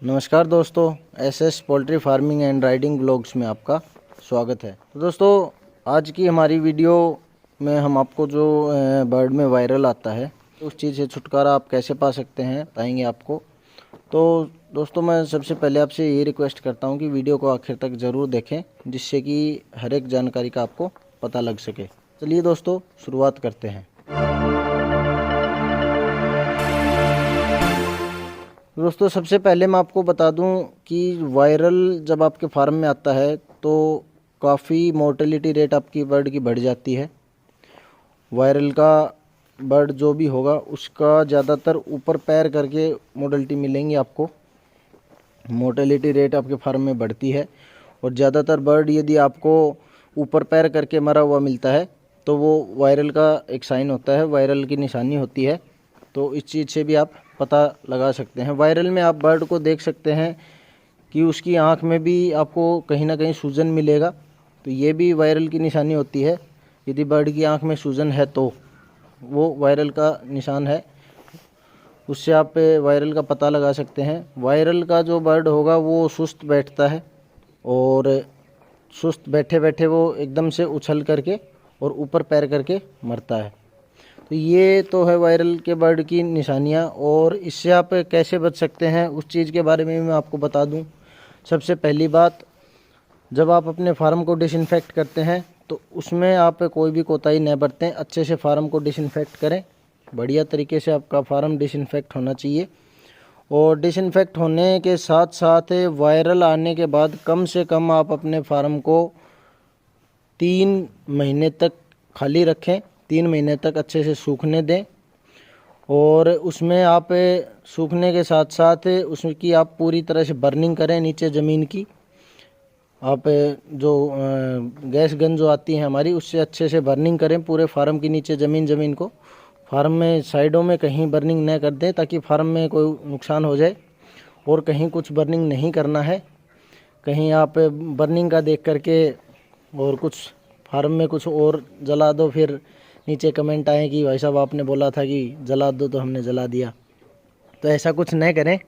नमस्कार दोस्तों, SS poultry farming and riding blogs में आपका स्वागत है। तो दोस्तों, आज की हमारी वीडियो में हम आपको जो बर्ड में वायरल आता है उस चीज़ से छुटकारा आप कैसे पा सकते हैं बताएंगे आपको। तो दोस्तों, मैं सबसे पहले आपसे ये रिक्वेस्ट करता हूँ कि वीडियो को आखिर तक ज़रूर देखें, जिससे कि हर एक जानकारी का आपको पता लग सके। चलिए दोस्तों, शुरुआत करते हैं। दोस्तों, सबसे पहले मैं आपको बता दूं कि वायरल जब आपके फार्म में आता है तो काफ़ी मोर्टेलिटी रेट आपकी बर्ड की बढ़ जाती है। वायरल का बर्ड जो भी होगा उसका ज़्यादातर ऊपर पैर करके मोर्टेलिटी मिलेंगी आपको। मोर्टेलिटी रेट आपके फार्म में बढ़ती है और ज़्यादातर बर्ड यदि आपको ऊपर पैर करके मरा हुआ मिलता है तो वो वायरल का एक साइन होता है, वायरल की निशानी होती है। तो इस चीज़ से भी आप पता लगा सकते हैं। वायरल में आप बर्ड को देख सकते हैं कि उसकी आंख में भी आपको कहीं ना कहीं सूजन मिलेगा, तो ये भी वायरल की निशानी होती है। यदि बर्ड की आंख में सूजन है तो वो वायरल का निशान है, उससे आप वायरल का पता लगा सकते हैं। वायरल का जो बर्ड होगा वो सुस्त बैठता है और सुस्त बैठे बैठे वो एकदम से उछल करके और ऊपर पैर करके मरता है। तो ये तो है वायरल के बर्ड की निशानियाँ, और इससे आप कैसे बच सकते हैं उस चीज़ के बारे में मैं आपको बता दूं। सबसे पहली बात, जब आप अपने फार्म को डिसइंफेक्ट करते हैं तो उसमें आप कोई भी कोताही न बरतें। अच्छे से फार्म को डिसइंफेक्ट करें, बढ़िया तरीके से आपका फार्म डिसइंफेक्ट होना चाहिए। और डिसइंफेक्ट होने के साथ साथ वायरल आने के बाद कम से कम आप अपने फार्म को 3 महीने तक खाली रखें। 3 महीने तक अच्छे से सूखने दें, और उसमें आप सूखने के साथ साथ उसकी आप पूरी तरह से बर्निंग करें नीचे ज़मीन की। आप जो गैस गन जो आती है हमारी, उससे अच्छे से बर्निंग करें पूरे फार्म की नीचे ज़मीन को। फार्म में साइडों में कहीं बर्निंग न कर दें ताकि फार्म में कोई नुकसान हो जाए, और कहीं कुछ बर्निंग नहीं करना है। कहीं आप बर्निंग का देख करके और कुछ फार्म में कुछ और जला दो, फिर नीचे कमेंट आए कि भाई साहब आपने बोला था कि जला दो तो हमने जला दिया। तो ऐसा कुछ नहीं करें।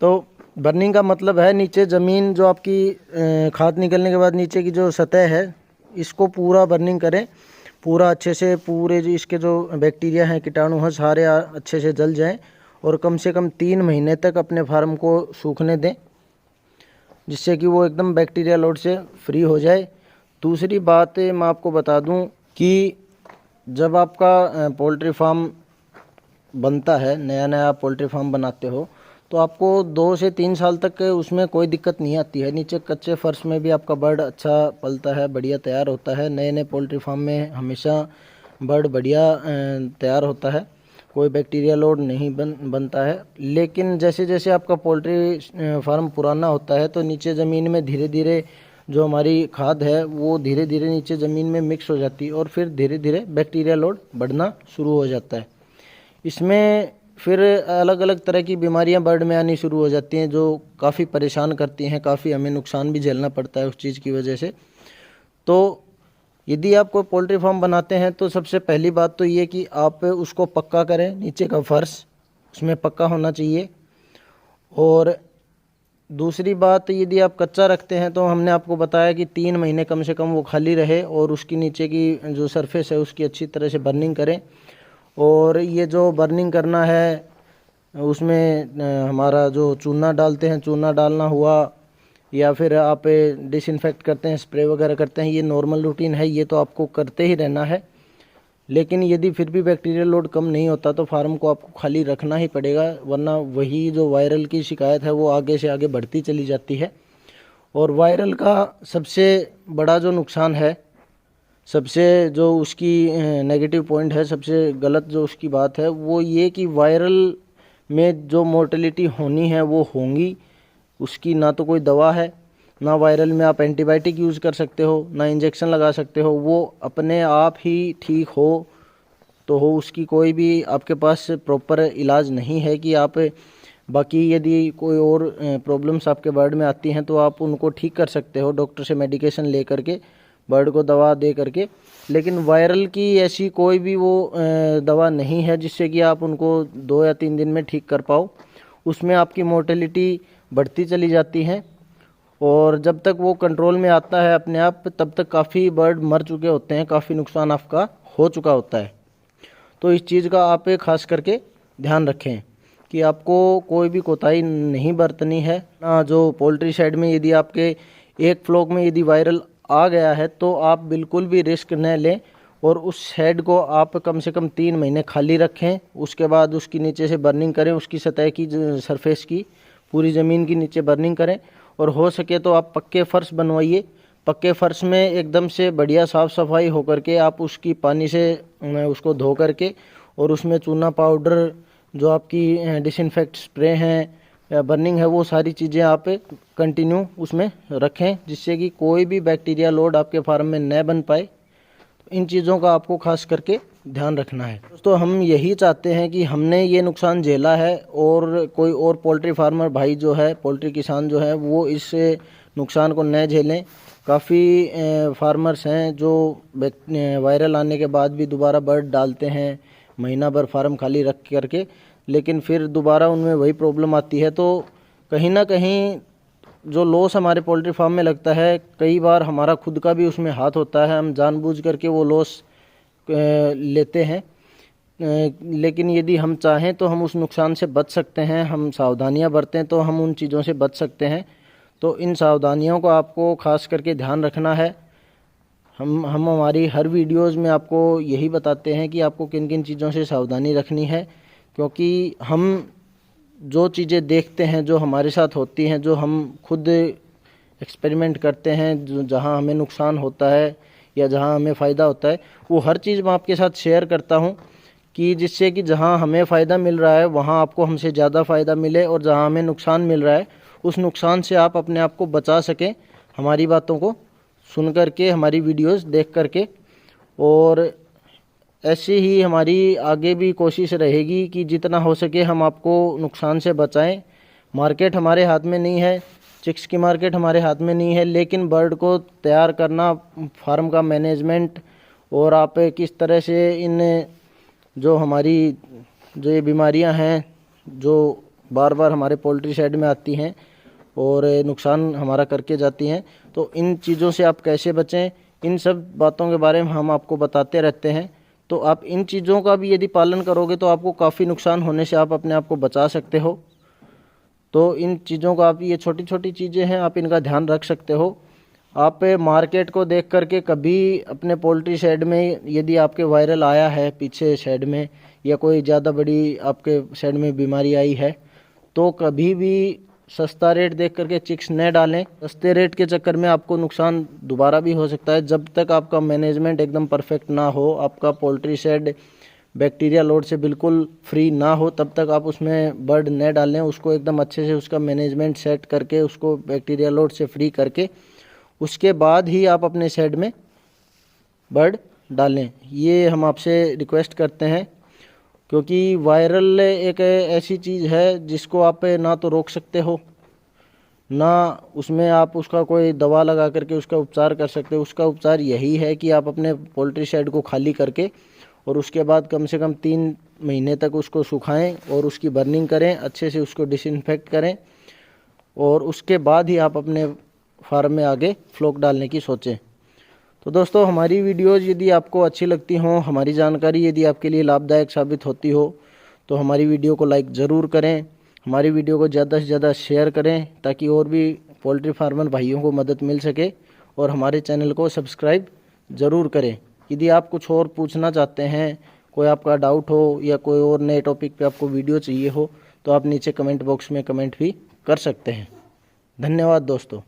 तो बर्निंग का मतलब है नीचे ज़मीन जो आपकी खाद निकलने के बाद नीचे की जो सतह है, इसको पूरा बर्निंग करें। पूरा अच्छे से, पूरे जो इसके जो बैक्टीरिया हैं, कीटाणु हैं, सारे अच्छे से जल जाएं, और कम से कम 3 महीने तक अपने फार्म को सूखने दें, जिससे कि वो एकदम बैक्टीरिया लोड से फ्री हो जाए। दूसरी बात मैं आपको बता दूं कि जब आपका पोल्ट्री फार्म बनता है, नया नया पोल्ट्री फार्म बनाते हो, तो आपको 2 से 3 साल तक उसमें कोई दिक्कत नहीं आती है। नीचे कच्चे फर्श में भी आपका बर्ड अच्छा पलता है, बढ़िया तैयार होता है। नए नए पोल्ट्री फार्म में हमेशा बर्ड बढ़िया तैयार होता है, कोई बैक्टीरिया लोड नहीं बनता है। लेकिन जैसे जैसे आपका पोल्ट्री फार्म पुराना होता है तो नीचे ज़मीन में धीरे धीरे जो हमारी खाद है वो धीरे धीरे नीचे ज़मीन में मिक्स हो जाती है, और फिर धीरे धीरे बैक्टीरिया लोड बढ़ना शुरू हो जाता है। इसमें फिर अलग अलग तरह की बीमारियां बर्ड में आनी शुरू हो जाती हैं, जो काफ़ी परेशान करती हैं, काफ़ी हमें नुकसान भी झेलना पड़ता है उस चीज़ की वजह से। तो यदि आप कोई पोल्ट्री फार्म बनाते हैं तो सबसे पहली बात तो ये कि आप उसको पक्का करें। नीचे का फर्श उसमें पक्का होना चाहिए। और दूसरी बात, यदि आप कच्चा रखते हैं तो हमने आपको बताया कि 3 महीने कम से कम वो खाली रहे, और उसकी नीचे की जो सरफेस है उसकी अच्छी तरह से बर्निंग करें। और ये जो बर्निंग करना है उसमें हमारा जो चूना डालते हैं, चूना डालना हुआ, या फिर आप डिसइंफेक्ट करते हैं, स्प्रे वगैरह करते हैं, ये नॉर्मल रूटीन है, ये तो आपको करते ही रहना है। लेकिन यदि फिर भी बैक्टीरियल लोड कम नहीं होता तो फार्म को आपको खाली रखना ही पड़ेगा, वरना वही जो वायरल की शिकायत है वो आगे से आगे बढ़ती चली जाती है। और वायरल का सबसे बड़ा जो नुकसान है, सबसे जो उसकी नेगेटिव पॉइंट है, सबसे गलत जो उसकी बात है, वो ये कि वायरल में जो मोर्टेलिटी होनी है वो होंगी। उसकी ना तो कोई दवा है, ना वायरल में आप एंटीबायोटिक यूज़ कर सकते हो, ना इंजेक्शन लगा सकते हो। वो अपने आप ही ठीक हो तो हो, उसकी कोई भी आपके पास प्रॉपर इलाज नहीं है कि आप बाकी यदि कोई और प्रॉब्लम्स आपके बर्ड में आती हैं तो आप उनको ठीक कर सकते हो डॉक्टर से मेडिकेशन ले करके, बर्ड को दवा दे करके। लेकिन वायरल की ऐसी कोई भी वो दवा नहीं है जिससे कि आप उनको 2 या 3 दिन में ठीक कर पाओ। उसमें आपकी मोर्टेलिटी बढ़ती चली जाती है, और जब तक वो कंट्रोल में आता है अपने आप, तब तक काफ़ी बर्ड मर चुके होते हैं, काफ़ी नुकसान आपका हो चुका होता है। तो इस चीज़ का आप खास करके ध्यान रखें कि आपको कोई भी कोताही नहीं बरतनी है ना। जो पोल्ट्री शेड में यदि आपके एक फ्लॉक में यदि वायरल आ गया है तो आप बिल्कुल भी रिस्क न लें, और उस शेड को आप कम से कम 3 महीने खाली रखें। उसके बाद उसकी नीचे से बर्निंग करें, उसकी सतह की सरफेस की पूरी ज़मीन की नीचे बर्निंग करें, और हो सके तो आप पक्के फ़र्श बनवाइए। पक्के फ़र्श में एकदम से बढ़िया साफ़ सफाई हो करके आप उसकी पानी से उसको धो करके, और उसमें चूना पाउडर, जो आपकी डिसइंफेक्ट स्प्रे हैं या बर्निंग है, वो सारी चीज़ें आप कंटिन्यू उसमें रखें, जिससे कि कोई भी बैक्टीरिया लोड आपके फार्म में न बन पाए। इन चीज़ों का आपको खास करके ध्यान रखना है। दोस्तों, हम यही चाहते हैं कि हमने ये नुकसान झेला है और कोई और पोल्ट्री फार्मर भाई जो है, पोल्ट्री किसान जो है, वो इस नुकसान को न झेलें। काफ़ी फार्मर्स हैं जो वायरल आने के बाद भी दोबारा बर्ड डालते हैं, महीना भर फार्म खाली रख करके, लेकिन फिर दोबारा उनमें वही प्रॉब्लम आती है। तो कहीं ना कहीं जो लॉस हमारे पोल्ट्री फार्म में लगता है, कई बार हमारा खुद का भी उसमें हाथ होता है, हम जानबूझ करके वो लॉस लेते हैं। लेकिन यदि हम चाहें तो हम उस नुकसान से बच सकते हैं, हम सावधानियां बरतें तो हम उन चीज़ों से बच सकते हैं। तो इन सावधानियों को आपको खास करके ध्यान रखना है। हम हमारी हर वीडियोज़ में आपको यही बताते हैं कि आपको किन किन चीज़ों से सावधानी रखनी है, क्योंकि हम जो चीज़ें देखते हैं, जो हमारे साथ होती हैं, जो हम खुद एक्सपेरिमेंट करते हैं, जो जहाँ हमें नुकसान होता है या जहाँ हमें फ़ायदा होता है, वो हर चीज़ मैं आपके साथ शेयर करता हूँ, कि जिससे कि जहाँ हमें फ़ायदा मिल रहा है वहाँ आपको हमसे ज़्यादा फ़ायदा मिले, और जहाँ हमें नुकसान मिल रहा है उस नुकसान से आप अपने आप को बचा सकें, हमारी बातों को सुन करके, हमारी वीडियोस देख करके। और ऐसे ही हमारी आगे भी कोशिश रहेगी कि जितना हो सके हम आपको नुकसान से बचाएं। मार्केट हमारे हाथ में नहीं है, चिक्स की मार्केट हमारे हाथ में नहीं है, लेकिन बर्ड को तैयार करना, फार्म का मैनेजमेंट, और आप किस तरह से इन जो हमारी जो ये बीमारियां हैं जो बार बार हमारे पोल्ट्री शेड में आती हैं और नुकसान हमारा करके जाती हैं, तो इन चीज़ों से आप कैसे बचें, इन सब बातों के बारे में हम आपको बताते रहते हैं। तो आप इन चीज़ों का भी यदि पालन करोगे तो आपको काफ़ी नुकसान होने से आप अपने आप को बचा सकते हो। तो इन चीज़ों का आप, ये छोटी छोटी चीज़ें हैं, आप इनका ध्यान रख सकते हो। आप मार्केट को देख करके कभी अपने पोल्ट्री शेड में यदि आपके वायरल आया है पीछे शेड में, या कोई ज़्यादा बड़ी आपके शेड में बीमारी आई है, तो कभी भी सस्ता रेट देख करके चिक्स न डालें। सस्ते रेट के चक्कर में आपको नुकसान दोबारा भी हो सकता है। जब तक आपका मैनेजमेंट एकदम परफेक्ट ना हो, आपका पोल्ट्री शेड बैक्टीरिया लोड से बिल्कुल फ्री ना हो, तब तक आप उसमें बर्ड न डालें। उसको एकदम अच्छे से उसका मैनेजमेंट सेट करके, उसको बैक्टीरिया लोड से फ्री करके, उसके बाद ही आप अपने शेड में बर्ड डालें। ये हम आपसे रिक्वेस्ट करते हैं, क्योंकि वायरल एक ऐसी चीज़ है जिसको आप ना तो रोक सकते हो, ना उसमें आप उसका कोई दवा लगा करके उसका उपचार कर सकते हो। उसका उपचार यही है कि आप अपने पोल्ट्री शेड को खाली करके, और उसके बाद कम से कम 3 महीने तक उसको सुखाएं और उसकी बर्निंग करें, अच्छे से उसको डिसइंफेक्ट करें, और उसके बाद ही आप अपने फार्म में आगे फ्लॉक डालने की सोचें। तो दोस्तों, हमारी वीडियोज़ यदि आपको अच्छी लगती हों, हमारी जानकारी यदि आपके लिए लाभदायक साबित होती हो, तो हमारी वीडियो को लाइक ज़रूर करें, हमारी वीडियो को ज़्यादा से ज़्यादा शेयर करें, ताकि और भी पोल्ट्री फार्मर भाइयों को मदद मिल सके, और हमारे चैनल को सब्सक्राइब ज़रूर करें। यदि आप कुछ और पूछना चाहते हैं, कोई आपका डाउट हो, या कोई और नए टॉपिक पे आपको वीडियो चाहिए हो, तो आप नीचे कमेंट बॉक्स में कमेंट भी कर सकते हैं। धन्यवाद दोस्तों।